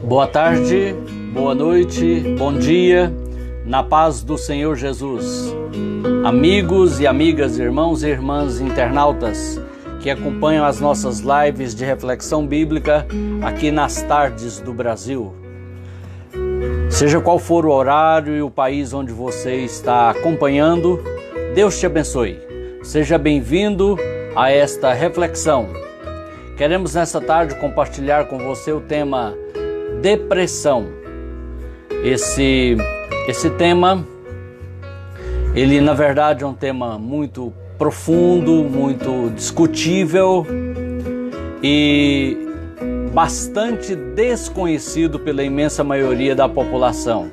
Boa tarde, boa noite, bom dia, na paz do Senhor Jesus. Amigos e amigas, irmãos e irmãs internautas que acompanham as nossas lives de reflexão bíblica aqui nas tardes do Brasil. Seja qual for o horário e o país onde você está acompanhando, Deus te abençoe. Seja bem-vindo a esta reflexão. Queremos nessa tarde compartilhar com você o tema depressão. Esse tema, ele na verdade é um tema muito profundo, muito discutível e bastante desconhecido pela imensa maioria da população.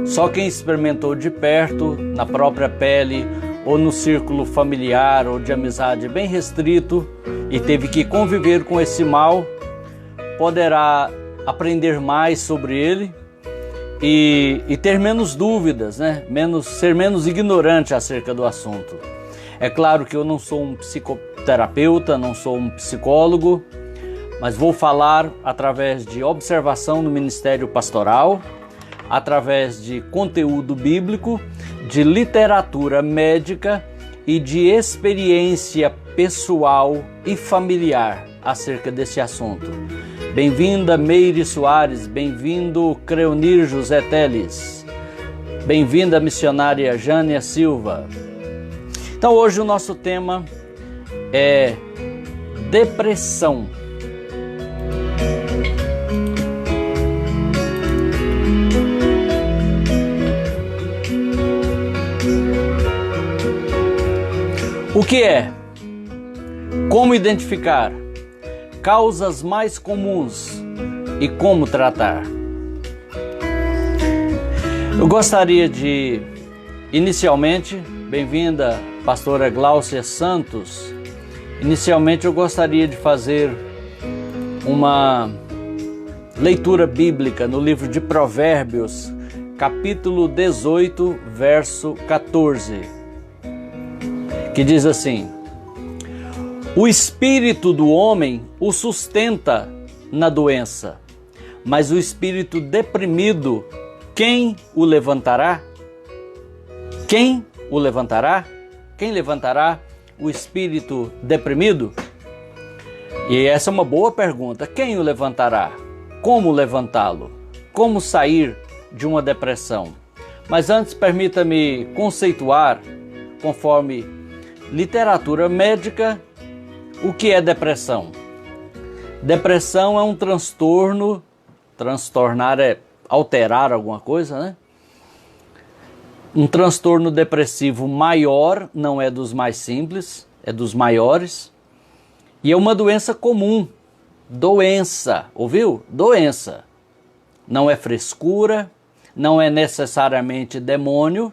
Só quem experimentou de perto, na própria pele, ou no círculo familiar ou de amizade bem restrito e teve que conviver com esse mal, poderá aprender mais sobre ele e ter menos dúvidas, né? Ser menos ignorante acerca do assunto. É claro que eu não sou um psicoterapeuta, não sou um psicólogo, mas vou falar através de observação no ministério pastoral, através de conteúdo bíblico, de literatura médica e de experiência pessoal e familiar acerca desse assunto. Bem-vinda Meire Soares, bem-vindo Creonir José Teles, bem-vinda missionária Jânia Silva. Então hoje o nosso tema é depressão. O que é? Como identificar? Causas mais comuns e como tratar. Eu gostaria de, inicialmente, bem-vinda pastora Gláucia Santos, inicialmente eu gostaria de fazer uma leitura bíblica no livro de Provérbios, capítulo 18, verso 14, que diz assim: o espírito do homem o sustenta na doença, mas o espírito deprimido, quem o levantará? Quem o levantará? Quem levantará o espírito deprimido? E essa é uma boa pergunta. Quem o levantará? Como levantá-lo? Como sair de uma depressão? Mas antes, permita-me conceituar, conforme literatura médica, o que é depressão? Depressão é um transtorno, transtornar é alterar alguma coisa, né? Um transtorno depressivo maior, não é dos mais simples, é dos maiores. E é uma doença comum. Doença, ouviu? Doença. Não é frescura, não é necessariamente demônio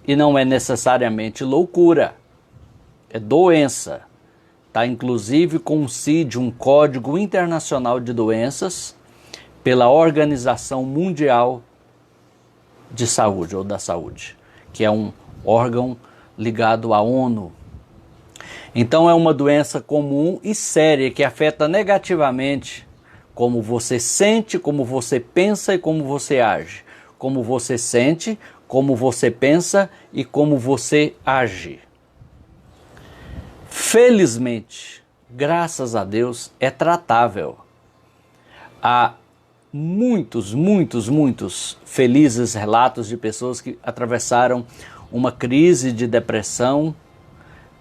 e não é necessariamente loucura. É doença. Está inclusive com o CID, um Código Internacional de Doenças, pela Organização Mundial de Saúde, ou da Saúde, que é um órgão ligado à ONU. Então é uma doença comum e séria que afeta negativamente como você sente, como você pensa e como você age. Como você sente, como você pensa e como você age. Felizmente, graças a Deus, é tratável. Há muitos felizes relatos de pessoas que atravessaram uma crise de depressão,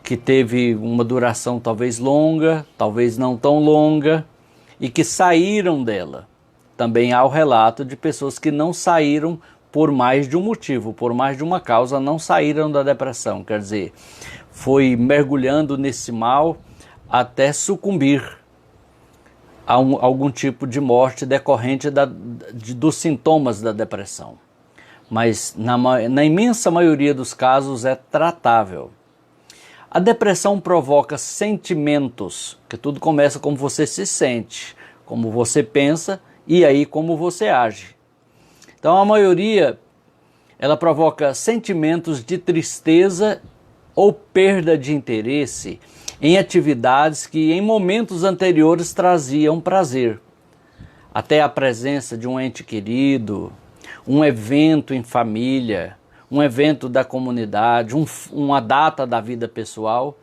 que teve uma duração talvez longa, talvez não tão longa, e que saíram dela. Também há o relato de pessoas que não saíram por mais de um motivo, por mais de uma causa, não saíram da depressão. Quer dizer, foi mergulhando nesse mal até sucumbir a algum tipo de morte decorrente dos sintomas da depressão. Mas na imensa maioria dos casos é tratável. A depressão provoca sentimentos, que tudo começa como você se sente, como você pensa e aí como você age. Então a maioria, ela provoca sentimentos de tristeza ou perda de interesse em atividades que em momentos anteriores traziam prazer. Até a presença de um ente querido, um evento em família, um evento da comunidade, uma data da vida pessoal,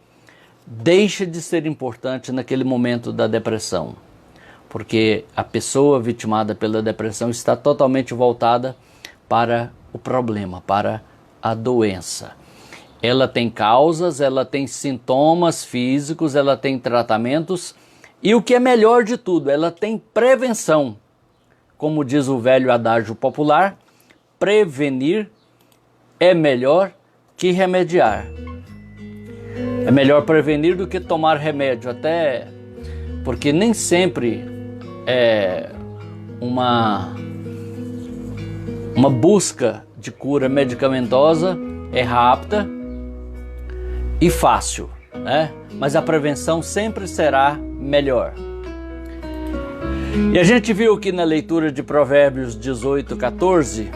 deixa de ser importante naquele momento da depressão. Porque a pessoa vitimada pela depressão está totalmente voltada para o problema, para a doença. Ela tem causas, ela tem sintomas físicos, ela tem tratamentos e o que é melhor de tudo, ela tem prevenção. Como diz o velho adágio popular, prevenir é melhor que remediar. É melhor prevenir do que tomar remédio, até porque nem sempre uma busca de cura medicamentosa é rápida e fácil, né? Mas a prevenção sempre será melhor. E a gente viu aqui na leitura de Provérbios 18:14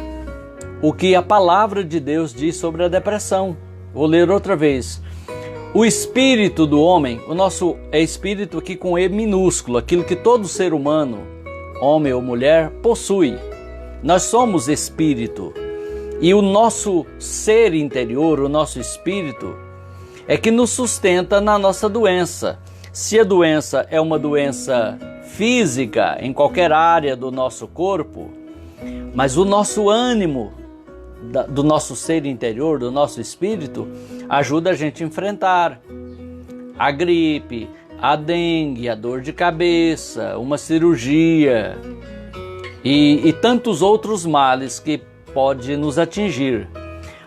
o que a palavra de Deus diz sobre a depressão. Vou ler outra vez. O espírito do homem, o nosso é espírito aqui com E minúsculo, aquilo que todo ser humano, homem ou mulher, possui. Nós somos espírito. E o nosso ser interior, o nosso espírito, é que nos sustenta na nossa doença. Se a doença é uma doença física, em qualquer área do nosso corpo, mas o nosso ânimo, do nosso ser interior, do nosso espírito, ajuda a gente a enfrentar a gripe, a dengue, a dor de cabeça, uma cirurgia e tantos outros males que pode nos atingir.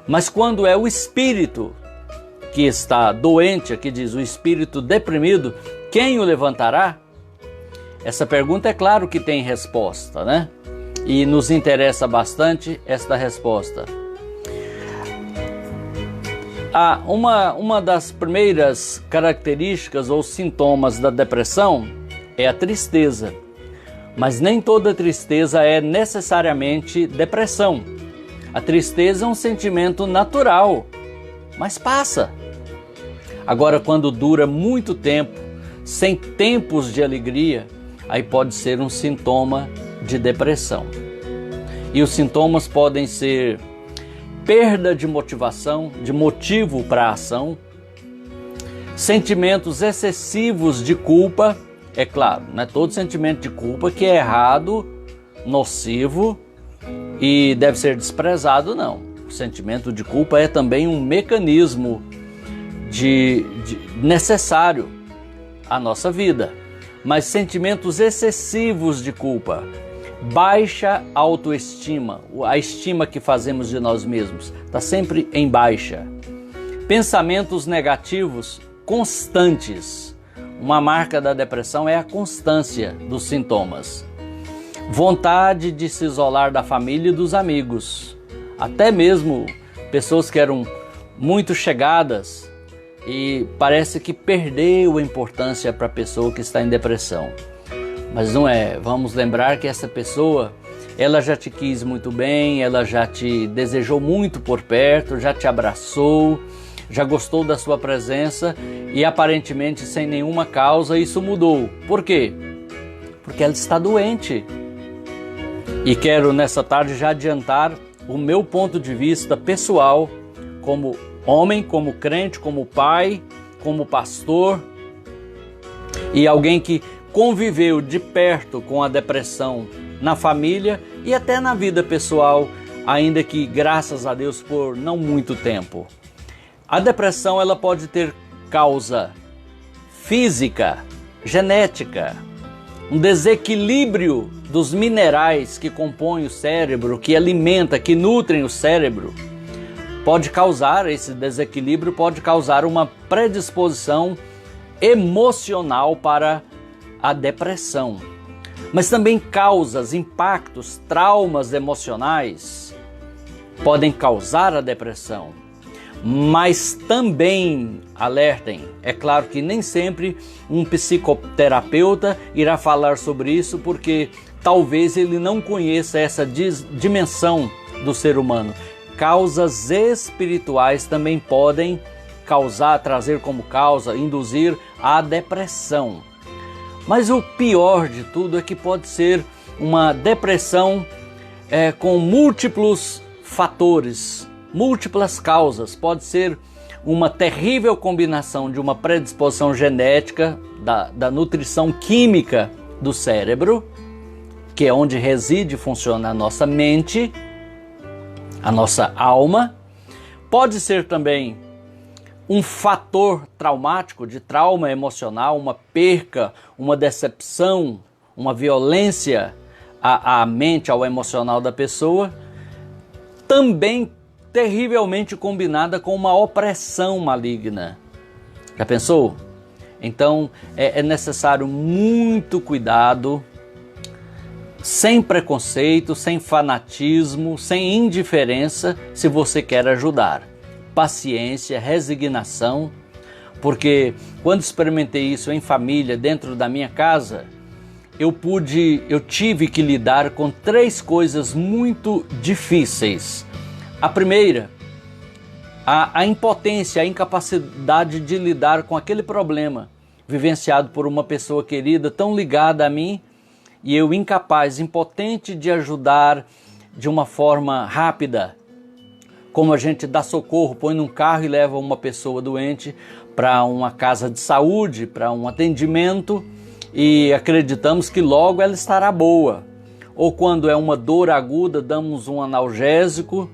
Mas quando é o espírito que está doente, aqui diz o espírito deprimido, quem o levantará? Essa pergunta é claro que tem resposta, né? E nos interessa bastante esta resposta. Uma das primeiras características ou sintomas da depressão é a tristeza. Mas nem toda tristeza é necessariamente depressão. A tristeza é um sentimento natural, mas passa. Agora, quando dura muito tempo, sem tempos de alegria, aí pode ser um sintoma de depressão. E os sintomas podem ser perda de motivação, de motivo para a ação, sentimentos excessivos de culpa. É claro, não é todo sentimento de culpa que é errado, nocivo e deve ser desprezado, não. O sentimento de culpa é também um mecanismo necessário à nossa vida. Mas sentimentos excessivos de culpa, baixa autoestima, a estima que fazemos de nós mesmos está sempre em baixa. Pensamentos negativos constantes. Uma marca da depressão é a constância dos sintomas. Vontade de se isolar da família e dos amigos. Até mesmo pessoas que eram muito chegadas e parece que perdeu a importância para a pessoa que está em depressão. Mas não é. Vamos lembrar que essa pessoa, ela já te quis muito bem, ela já te desejou muito por perto, já te abraçou, já gostou da sua presença e aparentemente sem nenhuma causa isso mudou. Por quê? Porque ela está doente. E quero nessa tarde já adiantar o meu ponto de vista pessoal como homem, como crente, como pai, como pastor e alguém que conviveu de perto com a depressão na família e até na vida pessoal, ainda que graças a Deus por não muito tempo. A depressão ela pode ter causa física, genética, um desequilíbrio dos minerais que compõem o cérebro, que alimenta, que nutrem o cérebro. Pode causar, esse desequilíbrio pode causar uma predisposição emocional para a depressão. Mas também causas, impactos, traumas emocionais podem causar a depressão. Mas também alertem, é claro que nem sempre um psicoterapeuta irá falar sobre isso, porque talvez ele não conheça essa dimensão do ser humano. Causas espirituais também podem trazer como causa, induzir a depressão. Mas o pior de tudo é que pode ser uma depressão com múltiplos fatores, múltiplas causas. Pode ser uma terrível combinação de uma predisposição genética, da nutrição química do cérebro, que é onde reside e funciona a nossa mente, a nossa alma. Pode ser também um fator traumático, de trauma emocional, uma perca, uma decepção, uma violência à mente, ao emocional da pessoa. Também terrivelmente combinada com uma opressão maligna. Já pensou? Então é necessário muito cuidado, sem preconceito, sem fanatismo, sem indiferença, se você quer ajudar. Paciência, resignação, porque quando experimentei isso em família, dentro da minha casa, eu tive que lidar com 3 coisas muito difíceis. A primeira, a impotência, a incapacidade de lidar com aquele problema vivenciado por uma pessoa querida, tão ligada a mim, e eu incapaz, impotente de ajudar de uma forma rápida, como a gente dá socorro, põe num carro e leva uma pessoa doente para uma casa de saúde, para um atendimento, e acreditamos que logo ela estará boa. Ou quando é uma dor aguda, damos um analgésico.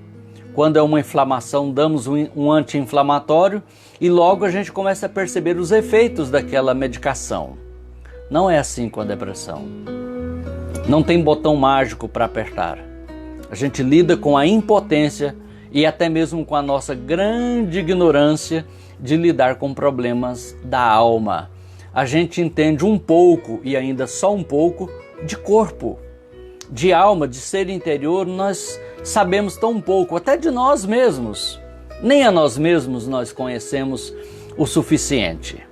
Quando é uma inflamação, damos um anti-inflamatório e logo a gente começa a perceber os efeitos daquela medicação. Não é assim com a depressão. Não tem botão mágico para apertar. A gente lida com a impotência e até mesmo com a nossa grande ignorância de lidar com problemas da alma. A gente entende um pouco, e ainda só um pouco, de corpo, de alma, de ser interior. Nós sabemos tão pouco, até de nós mesmos. Nem a nós mesmos nós conhecemos o suficiente.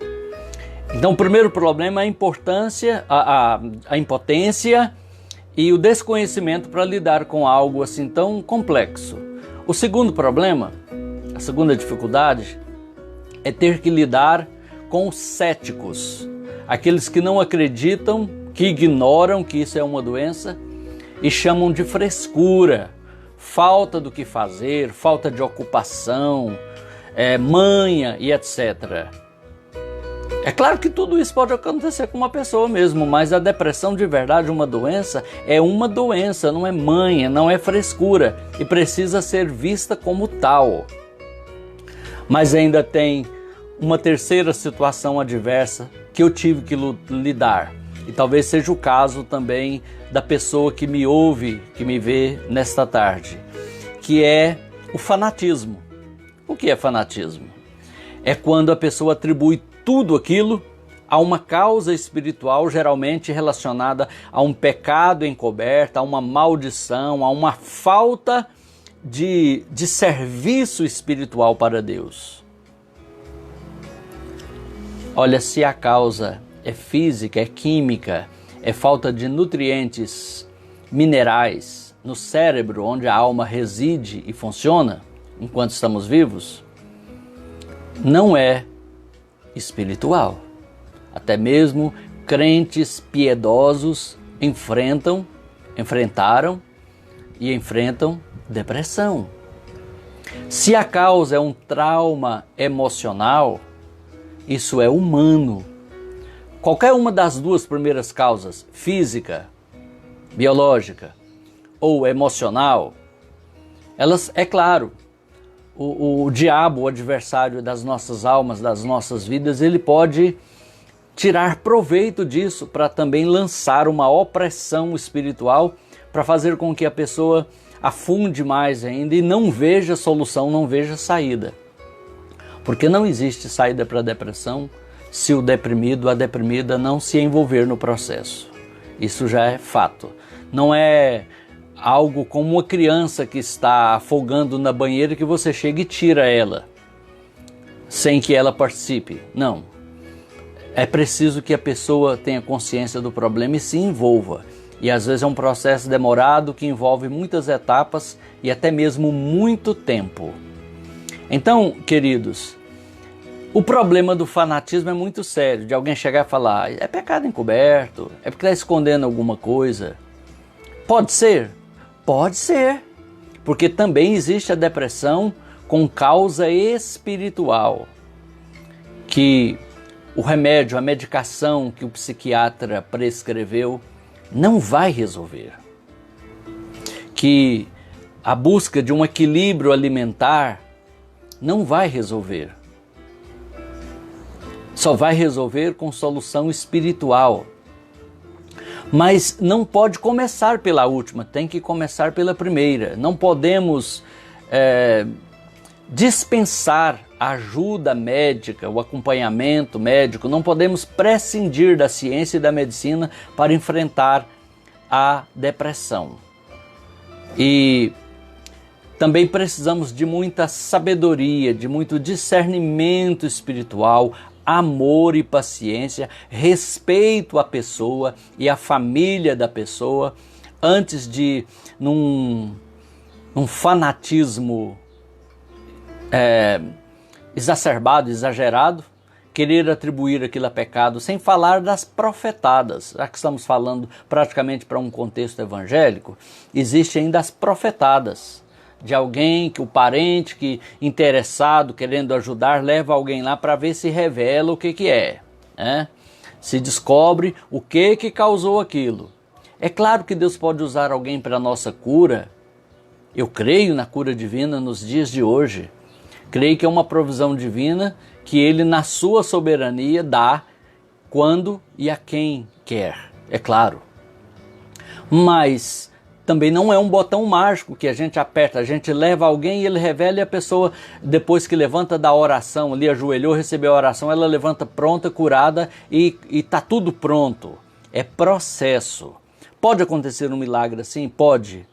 Então o primeiro problema é a impotência e o desconhecimento para lidar com algo assim tão complexo. O segundo problema, a segunda dificuldade, é ter que lidar com os céticos, aqueles que não acreditam, que ignoram que isso é uma doença e chamam de frescura, falta do que fazer, falta de ocupação, manha e etc. É claro que tudo isso pode acontecer com uma pessoa mesmo, mas a depressão de verdade, uma doença, é uma doença, não é manha, não é frescura e precisa ser vista como tal. Mas ainda tem uma terceira situação adversa que eu tive que lidar, e talvez seja o caso também da pessoa que me ouve, que me vê nesta tarde, que é o fanatismo. O que é fanatismo? É quando a pessoa atribui tudo aquilo a uma causa espiritual, geralmente relacionada a um pecado encoberto, a uma maldição, a uma falta de serviço espiritual para Deus. Olha, se a causa é física, é química, é falta de nutrientes minerais no cérebro, onde a alma reside e funciona enquanto estamos vivos, não é espiritual. Até mesmo crentes piedosos enfrentaram e enfrentam depressão. Se a causa é um trauma emocional, isso é humano. Qualquer uma das duas primeiras causas, física, biológica ou emocional, elas, é claro, o diabo, o adversário das nossas almas, das nossas vidas, ele pode tirar proveito disso para também lançar uma opressão espiritual para fazer com que a pessoa afunde mais ainda e não veja solução, não veja saída. Porque não existe saída para a depressão se o deprimido, a deprimida não se envolver no processo. Isso já é fato. Não é algo como uma criança que está afogando na banheira que você chega e tira ela. sem que ela participe. Não. É preciso que a pessoa tenha consciência do problema e se envolva. E às vezes é um processo demorado que envolve muitas etapas e até mesmo muito tempo. Então, queridos, o problema do fanatismo é muito sério, de alguém chegar e falar, é pecado encoberto, é porque está escondendo alguma coisa. Pode ser? Pode ser, porque também existe a depressão com causa espiritual, que o remédio, a medicação que o psiquiatra prescreveu não vai resolver. Que a busca de um equilíbrio alimentar não vai resolver. Só vai resolver com solução espiritual. Mas não pode começar pela última, tem que começar pela primeira. Não podemos dispensar a ajuda médica, o acompanhamento médico, não podemos prescindir da ciência e da medicina para enfrentar a depressão. E também precisamos de muita sabedoria, de muito discernimento espiritual, amor e paciência, respeito à pessoa e à família da pessoa, antes de, num fanatismo exacerbado, exagerado, querer atribuir aquilo a pecado, sem falar das profetadas. Já que estamos falando praticamente para um contexto evangélico, existe ainda as profetadas, de alguém que o parente que interessado, querendo ajudar, leva alguém lá para ver se revela o que é, né? Se descobre o que causou aquilo. É claro que Deus pode usar alguém para a nossa cura. Eu creio na cura divina nos dias de hoje. Creio que é uma provisão divina que Ele, na sua soberania, dá quando e a quem quer, é claro. Mas também não é um botão mágico que a gente aperta, a gente leva alguém e ele revela, e a pessoa, depois que levanta da oração, ali ajoelhou, recebeu a oração, ela levanta pronta, curada e está tudo pronto. É processo. Pode acontecer um milagre assim? Pode,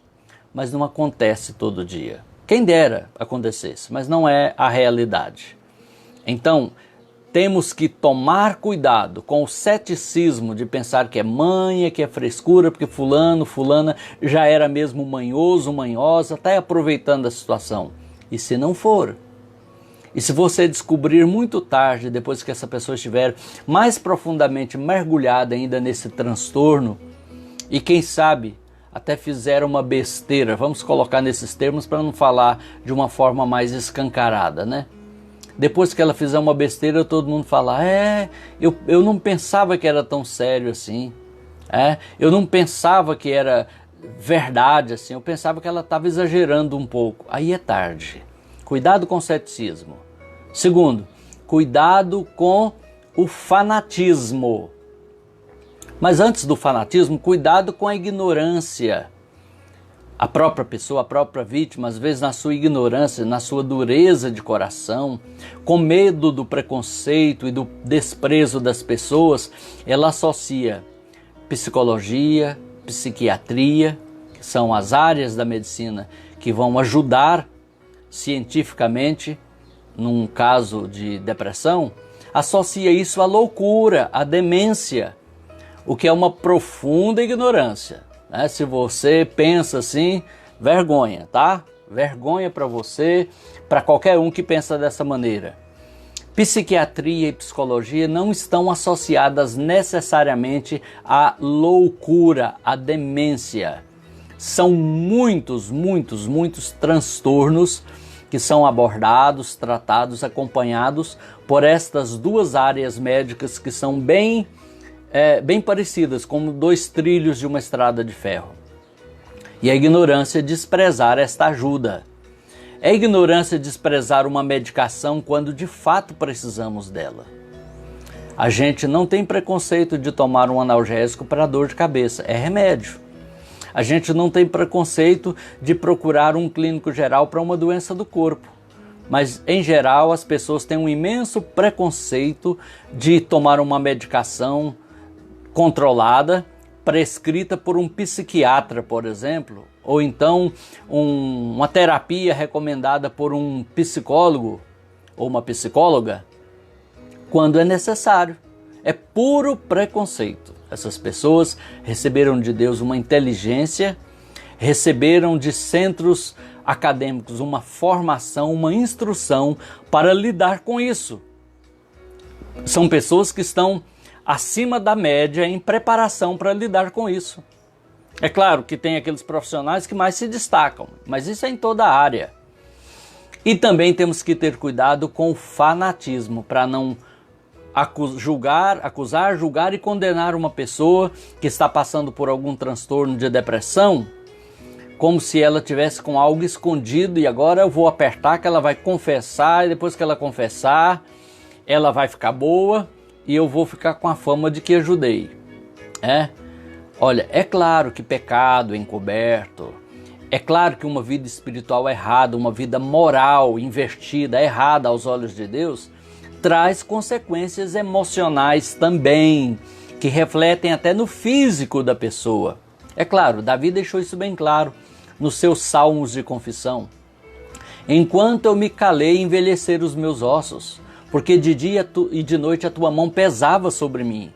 mas não acontece todo dia. Quem dera acontecesse, mas não é a realidade. Então, temos que tomar cuidado com o ceticismo de pensar que é manha, que é frescura, porque fulano, fulana já era mesmo manhoso, manhosa, está aproveitando a situação. E se não for? E se você descobrir muito tarde, depois que essa pessoa estiver mais profundamente mergulhada ainda nesse transtorno, e quem sabe até fizeram uma besteira, vamos colocar nesses termos para não falar de uma forma mais escancarada, né? Depois que ela fizer uma besteira, todo mundo fala, eu não pensava que era tão sério assim, eu não pensava que era verdade assim, eu pensava que ela estava exagerando um pouco. Aí é tarde. Cuidado com o ceticismo. Segundo, cuidado com o fanatismo. Mas antes do fanatismo, cuidado com a ignorância. A própria pessoa, a própria vítima, às vezes na sua ignorância, na sua dureza de coração, com medo do preconceito e do desprezo das pessoas, ela associa psicologia, psiquiatria, que são as áreas da medicina que vão ajudar cientificamente num caso de depressão, associa isso à loucura, à demência, o que é uma profunda ignorância. Se você pensa assim, vergonha, tá? Vergonha para você, para qualquer um que pensa dessa maneira. Psiquiatria e psicologia não estão associadas necessariamente à loucura, à demência. São muitos transtornos que são abordados, tratados, acompanhados por estas duas áreas médicas que são bem parecidas, como dois trilhos de uma estrada de ferro. E a ignorância é desprezar esta ajuda. É ignorância desprezar uma medicação quando de fato precisamos dela. A gente não tem preconceito de tomar um analgésico para dor de cabeça, é remédio. A gente não tem preconceito de procurar um clínico geral para uma doença do corpo. Mas, em geral, as pessoas têm um imenso preconceito de tomar uma medicação controlada, prescrita por um psiquiatra, por exemplo, ou então uma terapia recomendada por um psicólogo, ou uma psicóloga quando é necessário. É puro preconceito. Essas pessoas receberam de Deus uma inteligência, receberam de centros acadêmicos uma formação, uma instrução para lidar com isso. São pessoas que estão acima da média em preparação para lidar com isso. É claro que tem aqueles profissionais que mais se destacam, mas isso é em toda a área. E também temos que ter cuidado com o fanatismo, para não acusar, julgar e condenar uma pessoa que está passando por algum transtorno de depressão, como se ela tivesse com algo escondido e agora eu vou apertar que ela vai confessar e depois que ela confessar, ela vai ficar boa e eu vou ficar com a fama de que ajudei. Olha, é claro que pecado encoberto, é claro que uma vida espiritual errada, uma vida moral invertida, errada aos olhos de Deus, traz consequências emocionais também, que refletem até no físico da pessoa. É claro, Davi deixou isso bem claro nos seus salmos de confissão. Enquanto eu me calei, envelheceram os meus ossos, porque de dia e de noite a tua mão pesava sobre mim.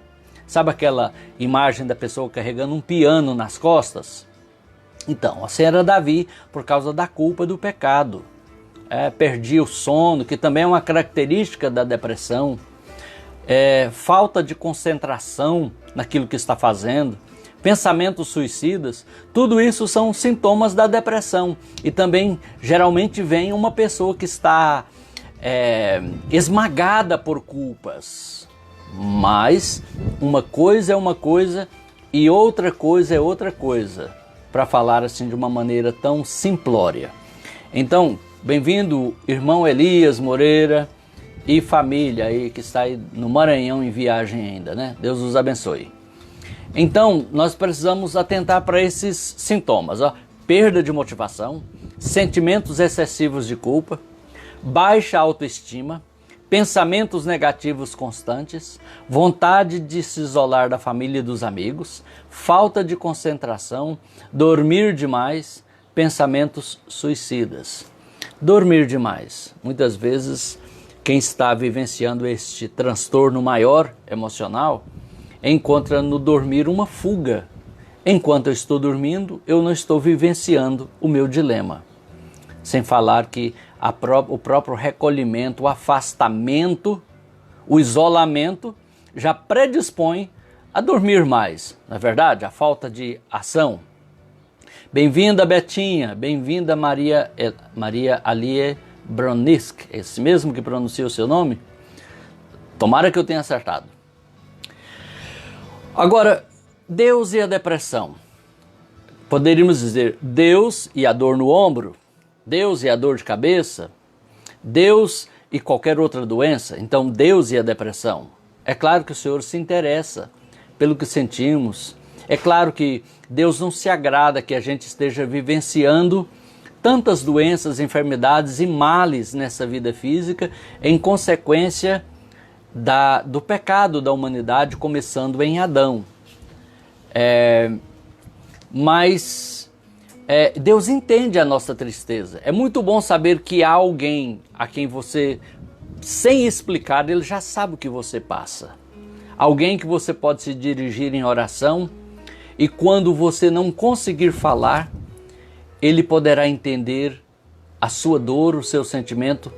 Sabe aquela imagem da pessoa carregando um piano nas costas? Então, assim era Davi por causa da culpa do pecado. Perdia o sono, que também é uma característica da depressão. Falta de concentração naquilo que está fazendo. Pensamentos suicidas, tudo isso são sintomas da depressão. E também, geralmente, vem uma pessoa que está esmagada por culpas. Mas uma coisa é uma coisa e outra coisa é outra coisa, para falar assim de uma maneira tão simplória. Então, bem-vindo, irmão Elias Moreira e família aí que está aí no Maranhão em viagem ainda, né? Deus os abençoe. Então, nós precisamos atentar para esses sintomas, perda de motivação, sentimentos excessivos de culpa, baixa autoestima, pensamentos negativos constantes, vontade de se isolar da família e dos amigos, falta de concentração, dormir demais, pensamentos suicidas. Dormir demais. Muitas vezes, quem está vivenciando este transtorno maior emocional encontra no dormir uma fuga. Enquanto eu estou dormindo, eu não estou vivenciando o meu dilema. Sem falar que o próprio recolhimento, o afastamento, o isolamento já predispõe a dormir mais. Não é verdade? A falta de ação. Bem-vinda, Betinha. Bem-vinda, Maria Alie Bronisk. Esse mesmo que pronuncia o seu nome? Tomara que eu tenha acertado. Agora, Deus e a depressão. Poderíamos dizer Deus e a dor no ombro, Deus e a dor de cabeça, Deus e qualquer outra doença. Então, Deus e a depressão. É claro que o Senhor se interessa pelo que sentimos. É claro que Deus não se agrada que a gente esteja vivenciando tantas doenças, enfermidades e males nessa vida física em consequência do pecado da humanidade, começando em Adão. Mas Deus entende a nossa tristeza. É muito bom saber que há alguém a quem você, sem explicar, ele já sabe o que você passa. Alguém que você pode se dirigir em oração e quando você não conseguir falar, ele poderá entender a sua dor, o seu sentimento,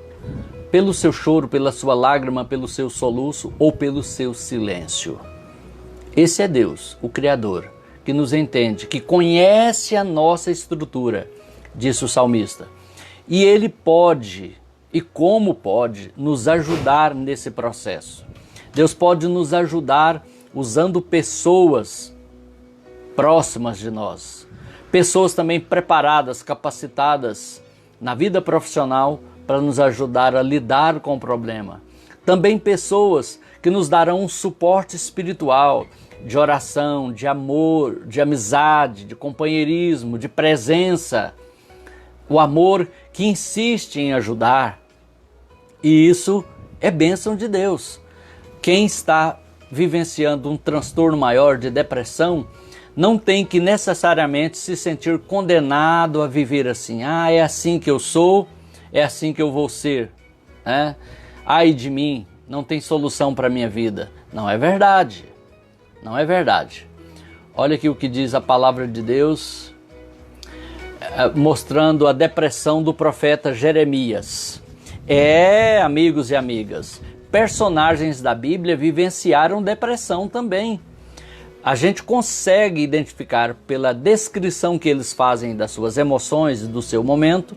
pelo seu choro, pela sua lágrima, pelo seu soluço ou pelo seu silêncio. Esse é Deus, o Criador, que nos entende, que conhece a nossa estrutura, disse o salmista. E Ele pode, e como pode, nos ajudar nesse processo. Deus pode nos ajudar usando pessoas próximas de nós. Pessoas também preparadas, capacitadas na vida profissional para nos ajudar a lidar com o problema. Também pessoas que nos darão um suporte espiritual, de oração, de amor, de amizade, de companheirismo, de presença. O amor que insiste em ajudar. E isso é bênção de Deus. Quem está vivenciando um transtorno maior de depressão não tem que necessariamente se sentir condenado a viver assim. É assim que eu sou, é assim que eu vou ser. né? Ai de mim, não tem solução para a minha vida. Não é verdade, não é verdade. Olha aqui o que diz a palavra de Deus, mostrando a depressão do profeta Jeremias. Amigos e amigas, personagens da Bíblia vivenciaram depressão também. A gente consegue identificar pela descrição que eles fazem das suas emoções e do seu momento,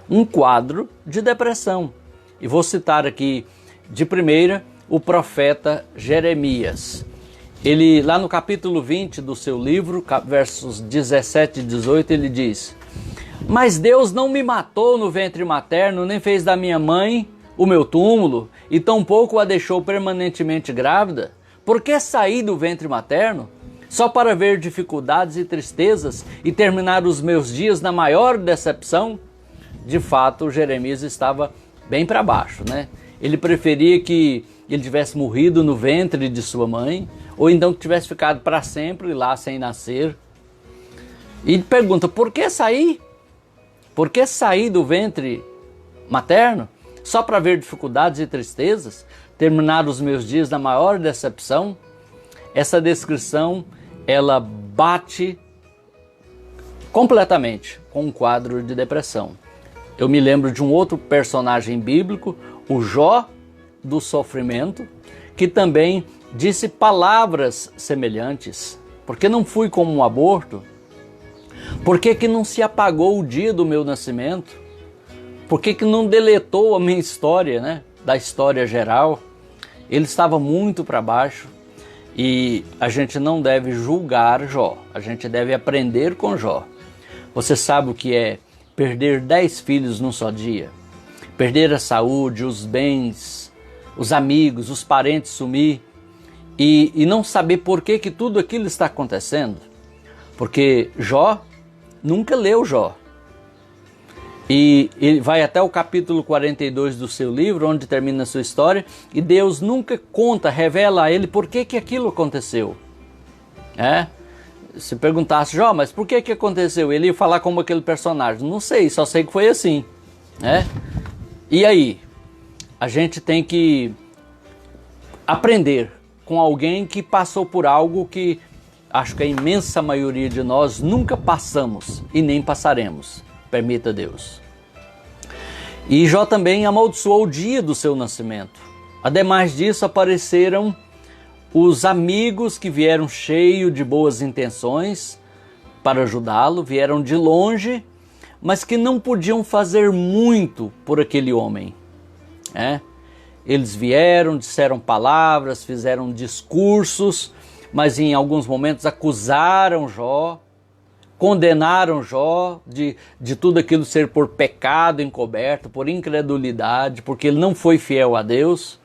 um quadro de depressão. E vou citar aqui de primeira o profeta Jeremias. Ele, lá no capítulo 20 do seu livro, versos 17 e 18, ele diz: Mas Deus não me matou no ventre materno, nem fez da minha mãe o meu túmulo, e tampouco a deixou permanentemente grávida. Por que saí do ventre materno? Só para ver dificuldades e tristezas e terminar os meus dias na maior decepção? De fato, Jeremias estava bem para baixo, né? Ele preferia que ele tivesse morrido no ventre de sua mãe, ou então que tivesse ficado para sempre lá sem nascer. E pergunta, por que sair? Por que sair do ventre materno? Só para ver dificuldades e tristezas? Terminar os meus dias na maior decepção? Essa descrição, ela bate completamente com um quadro de depressão. Eu me lembro de um outro personagem bíblico, o Jó do sofrimento, que também disse palavras semelhantes. Por que não fui como um aborto? Por que não se apagou o dia do meu nascimento? Por que não deletou a minha história, né? Da história geral? Ele estava muito para baixo e a gente não deve julgar Jó, a gente deve aprender com Jó. Você sabe o que é perder 10 filhos num só dia? Perder a saúde, os bens, os amigos, os parentes sumir e não saber por que tudo aquilo está acontecendo? Porque Jó nunca leu Jó. E ele vai até o capítulo 42 do seu livro, onde termina a sua história, e Deus nunca conta, revela a ele por que aquilo aconteceu. Se perguntasse, Jó, mas por que aconteceu? Ele ia falar como aquele personagem. Não sei, só sei que foi assim. E aí? A gente tem que aprender com alguém que passou por algo que acho que a imensa maioria de nós nunca passamos e nem passaremos. Permita Deus. E Jó também amaldiçoou o dia do seu nascimento. Ademais disso, apareceram os amigos que vieram cheios de boas intenções para ajudá-lo, vieram de longe, mas que não podiam fazer muito por aquele homem. Eles vieram, disseram palavras, fizeram discursos, mas em alguns momentos acusaram Jó, condenaram Jó de tudo aquilo ser por pecado encoberto, por incredulidade, porque ele não foi fiel a Deus.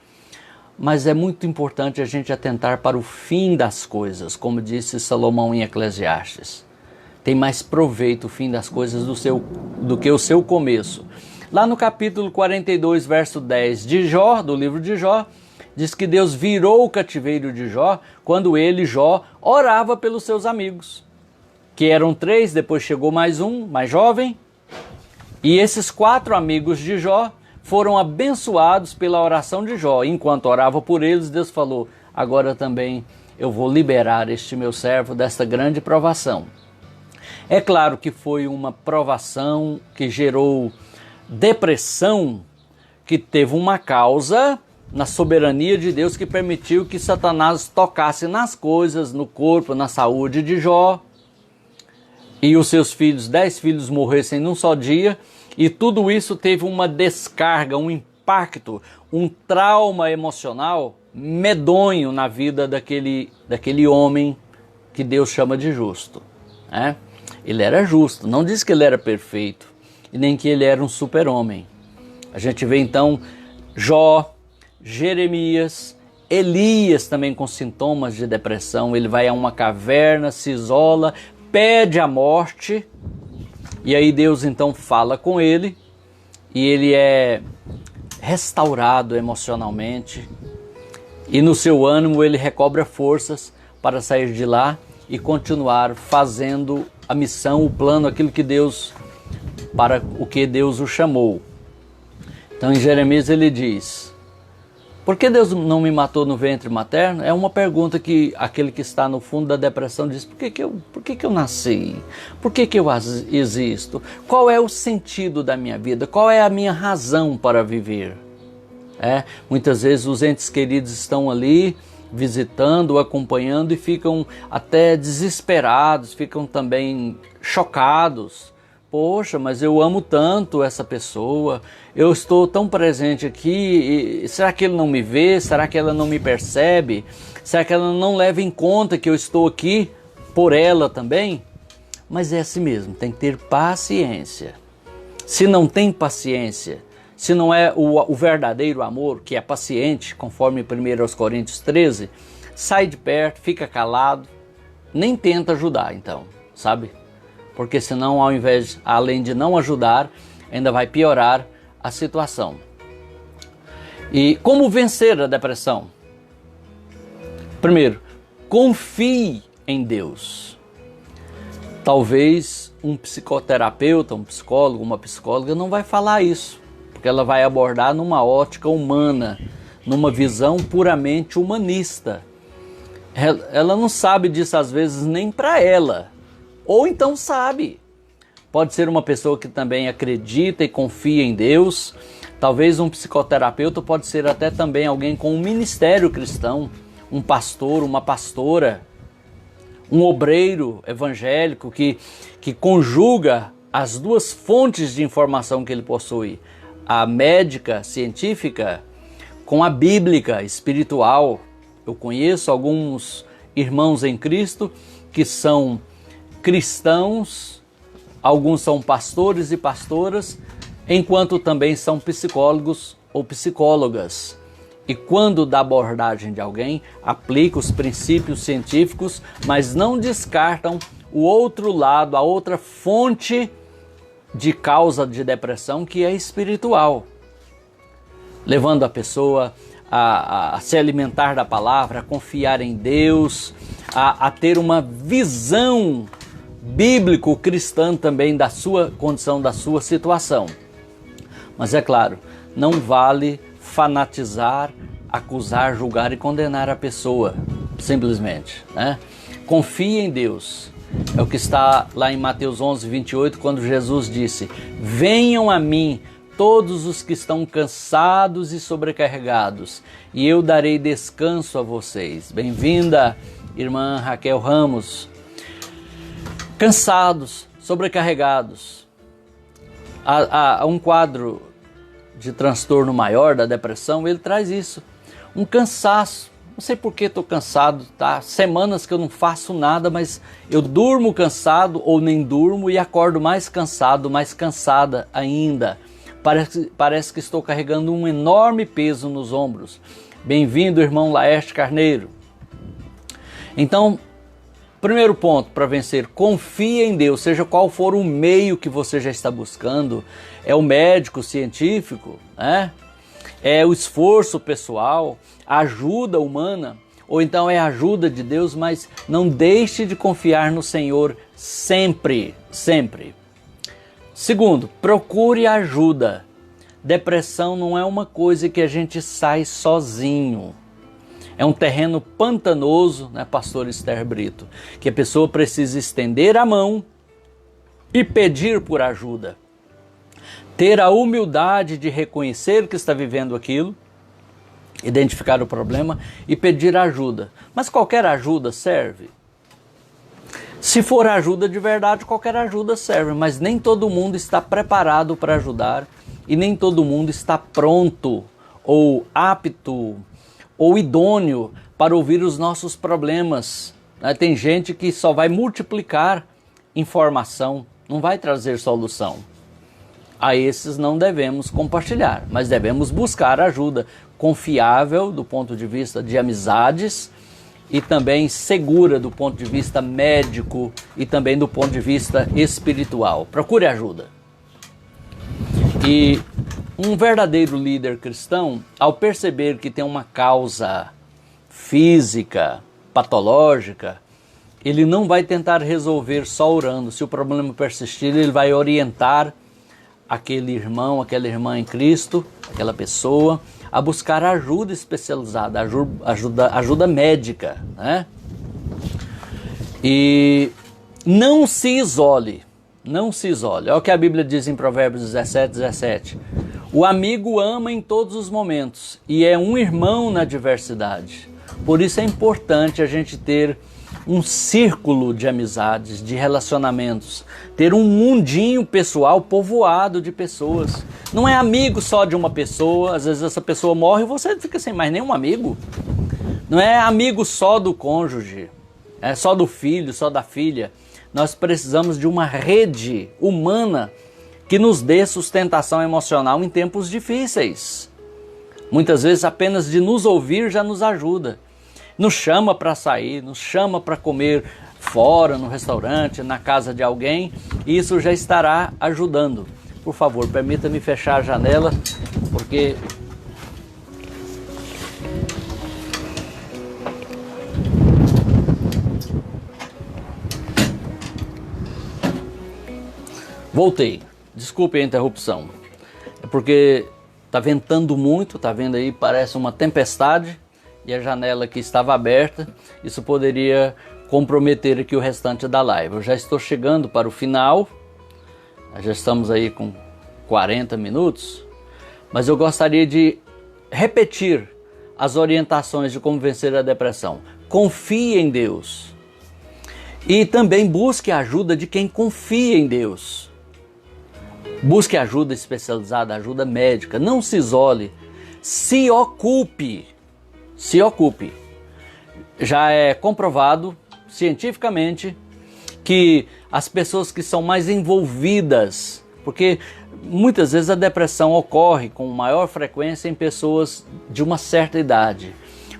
Mas é muito importante a gente atentar para o fim das coisas, como disse Salomão em Eclesiastes. Tem mais proveito o fim das coisas do que o seu começo. Lá no capítulo 42, verso 10 de Jó, do livro de Jó, diz que Deus virou o cativeiro de Jó quando ele, Jó, orava pelos seus amigos, que eram 3, depois chegou mais um, mais jovem, e esses 4 amigos de Jó foram abençoados pela oração de Jó. Enquanto orava por eles, Deus falou, agora também eu vou liberar este meu servo desta grande provação. É claro que foi uma provação que gerou depressão, que teve uma causa na soberania de Deus que permitiu que Satanás tocasse nas coisas, no corpo, na saúde de Jó, e os seus filhos, 10 filhos morressem num só dia, e tudo isso teve uma descarga, um impacto, um trauma emocional medonho na vida daquele homem que Deus chama de justo. Ele era justo, não diz que ele era perfeito, e nem que ele era um super-homem. A gente vê então Jó, Jeremias, Elias também com sintomas de depressão. Ele vai a uma caverna, se isola, pede a morte, e aí Deus então fala com ele, e ele é restaurado emocionalmente, e no seu ânimo ele recobra forças para sair de lá e continuar fazendo a missão, o plano, aquilo que Deus, para o que Deus o chamou. Então em Jeremias ele diz: por que Deus não me matou no ventre materno? É uma pergunta que aquele que está no fundo da depressão diz: por que eu nasci? Por que eu existo? Qual é o sentido da minha vida? Qual é a minha razão para viver? Muitas vezes os entes queridos estão ali visitando, acompanhando e ficam até desesperados, ficam também chocados. Poxa, mas eu amo tanto essa pessoa, eu estou tão presente aqui, será que ele não me vê? Será que ela não me percebe? Será que ela não leva em conta que eu estou aqui por ela também? Mas é assim mesmo, tem que ter paciência. Se não tem paciência, se não é o verdadeiro amor, que é paciente, conforme 1 Coríntios 13, sai de perto, fica calado, nem tenta ajudar então, sabe? Porque senão, além de não ajudar, ainda vai piorar a situação. E como vencer a depressão? Primeiro, confie em Deus. Talvez um psicoterapeuta, um psicólogo, uma psicóloga não vai falar isso, porque ela vai abordar numa ótica humana, numa visão puramente humanista. Ela não sabe disso às vezes nem para ela. Ou então sabe, pode ser uma pessoa que também acredita e confia em Deus. Talvez um psicoterapeuta pode ser até também alguém com um ministério cristão, um pastor, uma pastora, um obreiro evangélico que conjuga as duas fontes de informação que ele possui, a médica, científica, com a bíblica, espiritual. Eu conheço alguns irmãos em Cristo que são cristãos, alguns são pastores e pastoras, enquanto também são psicólogos ou psicólogas. E quando da abordagem de alguém, aplica os princípios científicos, mas não descartam o outro lado, a outra fonte de causa de depressão, que é espiritual, levando a pessoa a se alimentar da palavra, a confiar em Deus, a ter uma visão bíblico-cristã também da sua condição, da sua situação. Mas é claro, não vale fanatizar, acusar, julgar e condenar a pessoa, simplesmente, né? Confie em Deus. É o que está lá em Mateus 11, 28, quando Jesus disse: venham a mim todos os que estão cansados e sobrecarregados, e eu darei descanso a vocês. Bem-vinda, irmã Raquel Ramos. Cansados, sobrecarregados. Há um quadro de transtorno maior da depressão, ele traz isso. Um cansaço. Não sei por que estou cansado, tá? Semanas que eu não faço nada, mas eu durmo cansado ou nem durmo e acordo mais cansado, mais cansada ainda. Parece que estou carregando um enorme peso nos ombros. Bem-vindo, irmão Laerte Carneiro. Então, primeiro ponto para vencer: confie em Deus, seja qual for o meio que você já está buscando. É o médico, o científico, né? É o esforço pessoal, a ajuda humana, ou então é a ajuda de Deus, mas não deixe de confiar no Senhor sempre, sempre. Segundo, procure ajuda. Depressão não é uma coisa que a gente sai sozinho. É um terreno pantanoso, né, pastor Esther Brito, que a pessoa precisa estender a mão e pedir por ajuda. Ter a humildade de reconhecer que está vivendo aquilo, identificar o problema e pedir ajuda. Mas qualquer ajuda serve? Se for ajuda de verdade, qualquer ajuda serve, mas nem todo mundo está preparado para ajudar e nem todo mundo está pronto ou apto ou idôneo para ouvir os nossos problemas. Tem gente que só vai multiplicar informação, não vai trazer solução. A esses não devemos compartilhar, mas devemos buscar ajuda confiável do ponto de vista de amizades e também segura do ponto de vista médico e também do ponto de vista espiritual. Procure ajuda. E um verdadeiro líder cristão, ao perceber que tem uma causa física, patológica, ele não vai tentar resolver só orando. Se o problema persistir, ele vai orientar aquele irmão, aquela irmã em Cristo, aquela pessoa, a buscar ajuda especializada, ajuda médica, né? E não se isole, não se isole. Olha o que a Bíblia diz em Provérbios 17:17. O amigo ama em todos os momentos e é um irmão na adversidade. Por isso é importante a gente ter um círculo de amizades, de relacionamentos, ter um mundinho pessoal povoado de pessoas. Não é amigo só de uma pessoa, às vezes essa pessoa morre e você fica sem mais nenhum amigo. Não é amigo só do cônjuge, é só do filho, só da filha. Nós precisamos de uma rede humana que nos dê sustentação emocional em tempos difíceis. Muitas vezes apenas de nos ouvir já nos ajuda. Nos chama para sair, nos chama para comer fora, no restaurante, na casa de alguém, e isso já estará ajudando. Por favor, permita-me fechar a janela, porque voltei. Desculpe a interrupção. É porque está ventando muito, está vendo aí, parece uma tempestade. E a janela que estava aberta, isso poderia comprometer aqui o restante da live. Eu já estou chegando para o final, já estamos aí com 40 minutos, mas eu gostaria de repetir as orientações de como vencer a depressão. Confie em Deus e também busque a ajuda de quem confia em Deus. Busque ajuda especializada, ajuda médica, não se isole, se ocupe. Se ocupe. Já é comprovado cientificamente que as pessoas que são mais envolvidas, porque muitas vezes a depressão ocorre com maior frequência em pessoas de uma certa idade,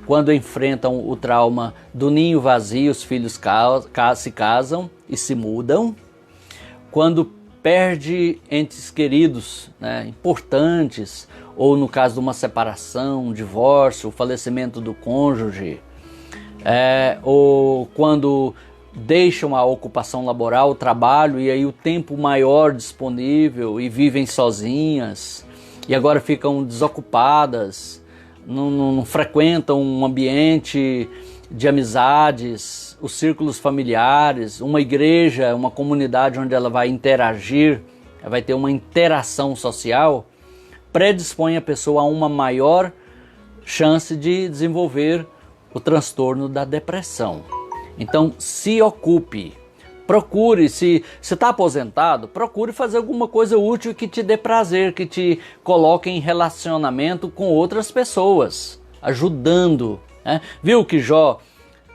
quando enfrentam o trauma do ninho vazio, os filhos se casam e se mudam, quando perde entes queridos, né, importantes, ou no caso de uma separação, um divórcio, o falecimento do cônjuge, ou quando deixam a ocupação laboral, o trabalho, e aí o tempo maior disponível e vivem sozinhas, e agora ficam desocupadas, não frequentam um ambiente de amizades, os círculos familiares, uma igreja, uma comunidade onde ela vai interagir, vai ter uma interação social, predispõe a pessoa a uma maior chance de desenvolver o transtorno da depressão. Então, se ocupe, procure, se está aposentado, procure fazer alguma coisa útil que te dê prazer, que te coloque em relacionamento com outras pessoas, ajudando, né? Viu que Jó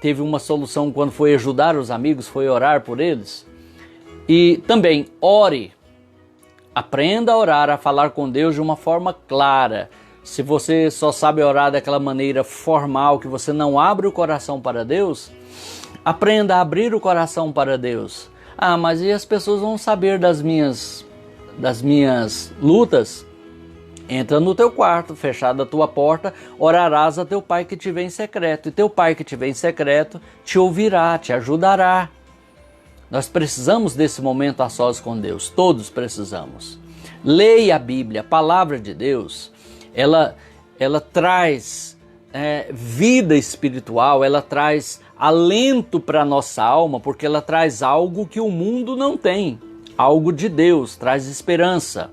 teve uma solução quando foi ajudar os amigos, foi orar por eles? E também ore. Aprenda a orar, a falar com Deus de uma forma clara. Se você só sabe orar daquela maneira formal, que você não abre o coração para Deus, aprenda a abrir o coração para Deus. Ah, mas e as pessoas vão saber das minhas lutas? Entra no teu quarto, fechada a tua porta, orarás a teu pai que te vê em secreto. E teu pai que te vê em secreto te ouvirá, te ajudará. Nós precisamos desse momento a sós com Deus, todos precisamos. Leia a Bíblia, a palavra de Deus, ela traz vida espiritual, ela traz alento para a nossa alma, porque ela traz algo que o mundo não tem, algo de Deus, traz esperança.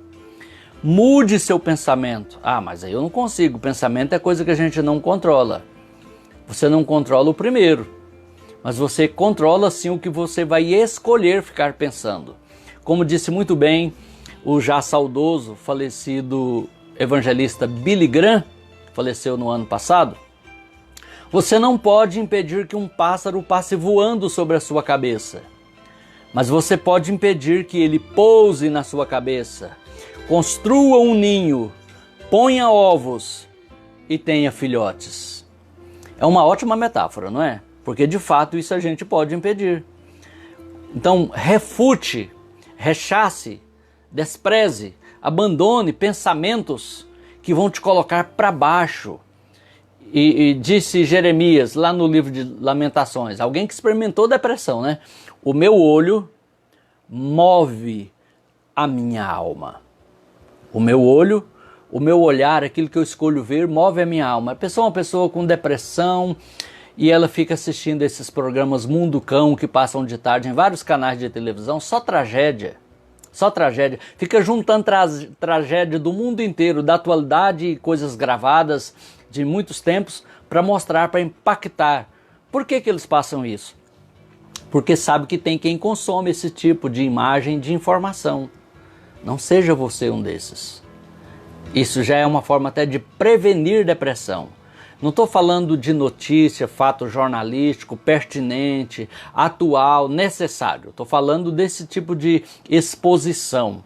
Mude seu pensamento. Ah, mas aí eu não consigo, o pensamento é coisa que a gente não controla. Você não controla o primeiro. Mas você controla sim o que você vai escolher ficar pensando. Como disse muito bem o já saudoso, falecido evangelista Billy Graham, faleceu no ano passado, você não pode impedir que um pássaro passe voando sobre a sua cabeça, mas você pode impedir que ele pouse na sua cabeça, construa um ninho, ponha ovos e tenha filhotes. É uma ótima metáfora, não é? Porque de fato isso a gente pode impedir. Então refute, rechace, despreze, abandone pensamentos que vão te colocar para baixo. E disse Jeremias lá no livro de Lamentações, alguém que experimentou depressão, né? O meu olho move a minha alma. O meu olho, o meu olhar, aquilo que eu escolho ver, move a minha alma. A pessoa é uma pessoa com depressão e ela fica assistindo esses programas Mundo Cão que passam de tarde em vários canais de televisão, só tragédia. Só tragédia. Fica juntando tragédia do mundo inteiro, da atualidade e coisas gravadas de muitos tempos para mostrar, para impactar. Por que eles passam isso? Porque sabe que tem quem consome esse tipo de imagem, de informação. Não seja você um desses. Isso já é uma forma até de prevenir depressão. Não estou falando de notícia, fato jornalístico, pertinente, atual, necessário. Estou falando desse tipo de exposição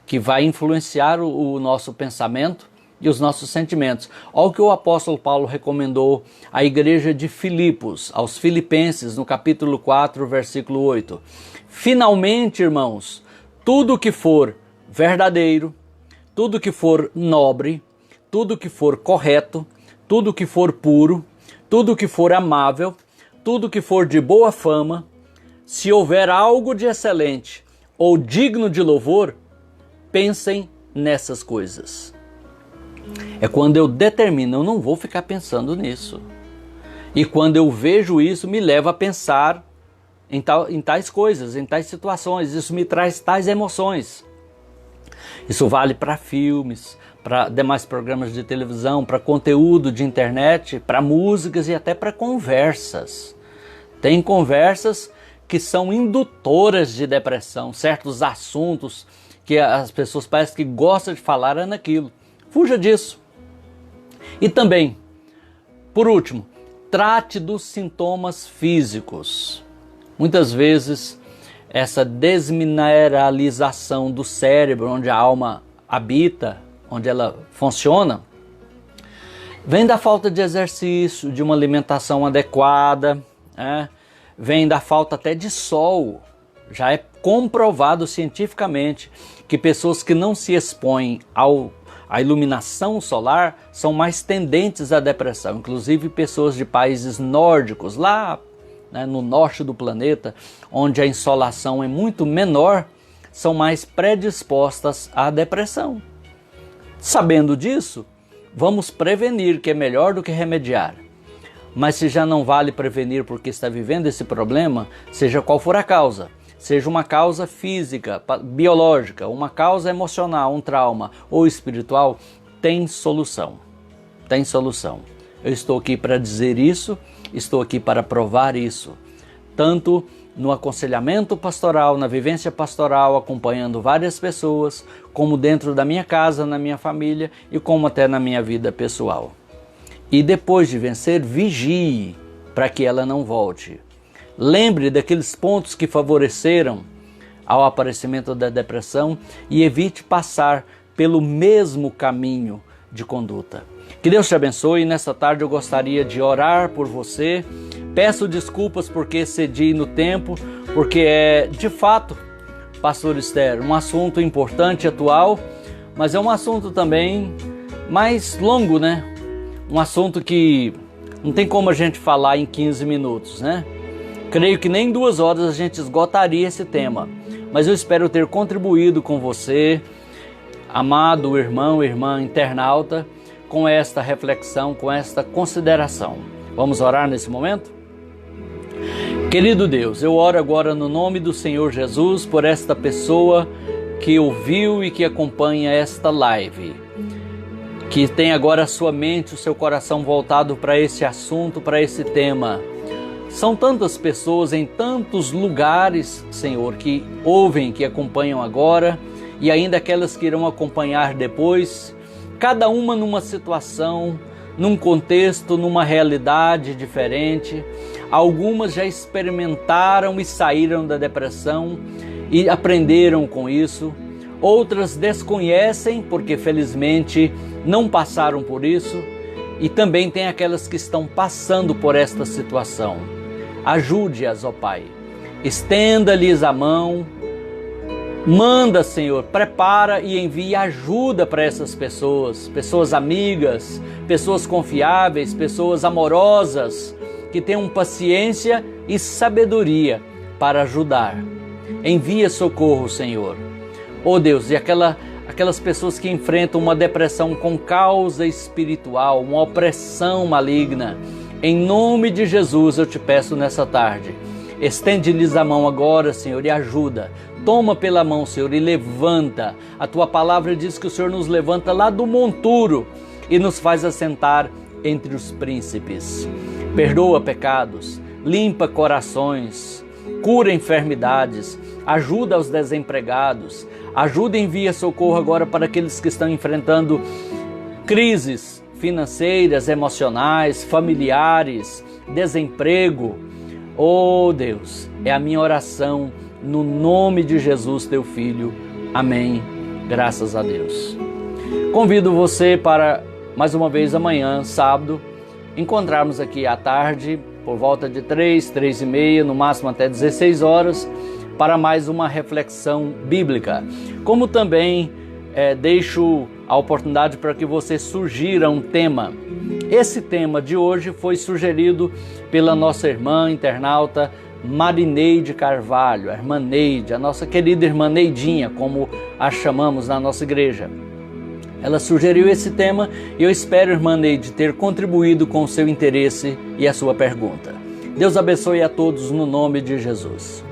que vai influenciar o nosso pensamento e os nossos sentimentos. Olha o que o apóstolo Paulo recomendou à igreja de Filipos, aos filipenses, no capítulo 4, versículo 8. Finalmente, irmãos, tudo que for verdadeiro, tudo que for nobre, tudo que for correto, tudo que for puro, tudo que for amável, tudo que for de boa fama, se houver algo de excelente ou digno de louvor, pensem nessas coisas. É quando eu determino, eu não vou ficar pensando nisso. E quando eu vejo isso, me leva a pensar em tais coisas, em tais situações. Isso me traz tais emoções. Isso vale para filmes, para demais programas de televisão, para conteúdo de internet, para músicas e até para conversas. Tem conversas que são indutoras de depressão, certos assuntos que as pessoas parecem que gostam de falar é naquilo. Fuja disso. E também, por último, trate dos sintomas físicos. Muitas vezes, essa desmineralização do cérebro, onde a alma habita, onde ela funciona, vem da falta de exercício, de uma alimentação adequada, vem da falta até de sol. Já é comprovado cientificamente que pessoas que não se expõem à iluminação solar são mais tendentes à depressão, inclusive pessoas de países nórdicos, lá no norte do planeta, onde a insolação é muito menor, são mais predispostas à depressão. Sabendo disso, vamos prevenir, que é melhor do que remediar. Mas se já não vale prevenir porque está vivendo esse problema, seja qual for a causa, seja uma causa física, biológica, uma causa emocional, um trauma ou espiritual, tem solução. Tem solução. Eu estou aqui para dizer isso, estou aqui para provar isso. Tanto no aconselhamento pastoral, na vivência pastoral, acompanhando várias pessoas, como dentro da minha casa, na minha família e como até na minha vida pessoal. E depois de vencer, vigie para que ela não volte. Lembre daqueles pontos que favoreceram ao aparecimento da depressão e evite passar pelo mesmo caminho de conduta. Que Deus te abençoe. Nesta tarde eu gostaria de orar por você. Peço desculpas porque excedi no tempo, porque é de fato, Pastor Esther, um assunto importante e atual, mas é um assunto também mais longo, né? Um assunto que não tem como a gente falar em 15 minutos, né? Creio que nem 2 horas a gente esgotaria esse tema, mas eu espero ter contribuído com você, amado irmão, irmã internauta, com esta reflexão, com esta consideração. Vamos orar nesse momento? Querido Deus, eu oro agora no nome do Senhor Jesus por esta pessoa que ouviu e que acompanha esta live, que tem agora a sua mente, o seu coração voltado para esse assunto, para esse tema. São tantas pessoas em tantos lugares, Senhor, que ouvem, que acompanham agora e ainda aquelas que irão acompanhar depois, cada uma numa situação, num contexto, numa realidade diferente. Algumas já experimentaram e saíram da depressão e aprenderam com isso. Outras desconhecem porque felizmente não passaram por isso. E também tem aquelas que estão passando por esta situação. Ajude-as, ó Pai. Estenda-lhes a mão. Manda, Senhor, prepara e envia ajuda para essas pessoas, pessoas amigas, pessoas confiáveis, pessoas amorosas, que tenham paciência e sabedoria para ajudar. Envia socorro, Senhor. Oh Deus, e aquela aquelas pessoas que enfrentam uma depressão com causa espiritual, uma opressão maligna. Em nome de Jesus eu te peço nessa tarde, estende-lhes a mão agora, Senhor, e ajuda. Toma pela mão, Senhor, e levanta. A tua palavra diz que o Senhor nos levanta lá do monturo e nos faz assentar entre os príncipes. Perdoa pecados, limpa corações, cura enfermidades, ajuda os desempregados, ajuda e envia socorro agora para aqueles que estão enfrentando crises financeiras, emocionais, familiares, desemprego. Oh Deus, é a minha oração no nome de Jesus, teu Filho. Amém. Graças a Deus. Convido você para, mais uma vez amanhã, sábado, encontrarmos aqui à tarde, por volta de 3h30, no máximo até 16 horas, para mais uma reflexão bíblica. Como também deixo a oportunidade para que você sugira um tema. Esse tema de hoje foi sugerido pela nossa irmã internauta Marineide Carvalho, a irmã Neide, a nossa querida irmã Neidinha, como a chamamos na nossa igreja. Ela sugeriu esse tema e eu espero, irmã Neide, ter contribuído com o seu interesse e a sua pergunta. Deus abençoe a todos no nome de Jesus.